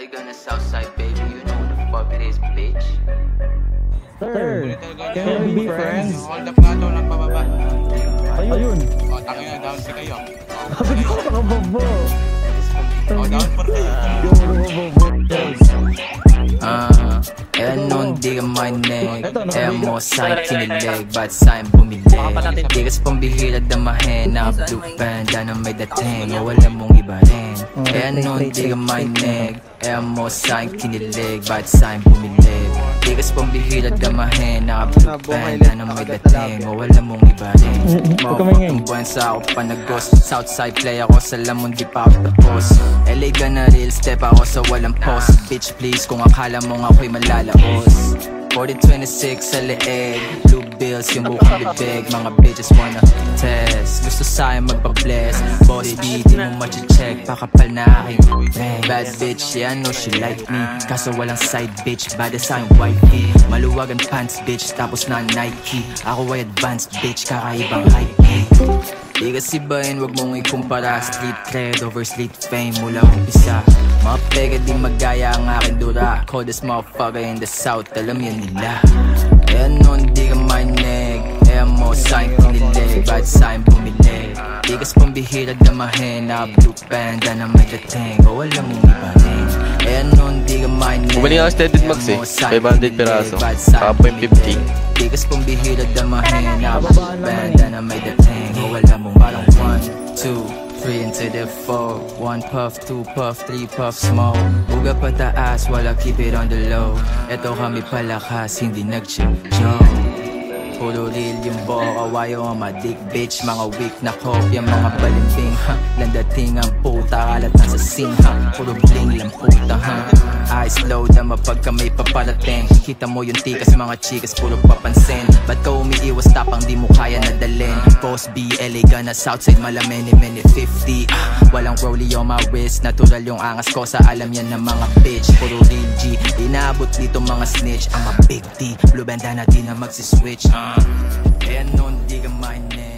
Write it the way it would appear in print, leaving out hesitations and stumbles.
LA gonna Southside, baby, you know what the fuck it is, bitch. Sir, can we be friends? Hold up nga daw ng bababa. Ayun. O, tangin na, down si kayo. Sabi ko nakabobo. O, down for kayo. Nun di ka manig mo sa'yo kinilig, ba't sa'yo bumili? Di kas pambihirag damahin na blue panda na may dating o wala mong iba rin. Nun di ka manig mo sa'yo kinilig, ba't sa'yo bumili? Di kas pambihirag damahin na blue panda na may dating o wala mong iba rin. Mawapang buwan sa ako panagos, Southside play ako sa lamon di pa ako tapos. LA gonna real step ako sa walang post. Bitch please kung akala mo nga ako'y malalaos. 4026 sa leeg, blue bills yung bukang bibig. Mga bitches wanna test, gusto sa'yo magpa-bless. Boss B, di mo machi-check, pakapal na aking bad bitch, yeah I know she like me. Kaso walang side bitch, bada sa'yong wifey. Maluwag ang pants bitch, tapos na Nike. Ako ay advanced bitch, kakaibang hype. Di kasi bahin, wag mong ikumpara. Street cred over street fame mula umpisa. Mga pega di magaya ang aking dura. Coldest motherfucker in the south, alam yan nila. Nun di ka manig mo sa'yo kinilig, ba't sa'yo bumili? Di kas pambihirag damahin na blue panda na may dating o wala mong iba rin. Nun di ka manig bumili nga steady max eh, 500 peraso, kapoy 50. Di kas pambihirag damahin na blue panda na may dating o wala mong parang 1, 2, 3 into the 4. 1 puff, 2 puff, 3 puff smoke. Uga pataas, wala keep it on the low. Eto kami palakas, hindi nag-joke. Puro real yung buo, kawayo ang mga dick bitch. Mga weak na kopya, mga balimbing landating ang puta, kalat na sa singha. Puro bling lang puta eyes low na mapagka may paparating. Kita mo yung tikas, mga chikas puro papansin. Ba't ka umiiwas tapang di mo kaya nadalin? Boss B, LA gana Southside, malamini mini 50. Walang rollie on my wrist, natural yung angas ko sa alam yan ng mga bitch. Puro real G, inaabot dito mga snitch. I'm a big D, blue bandana di na magsiswitch. Nun di ka mainin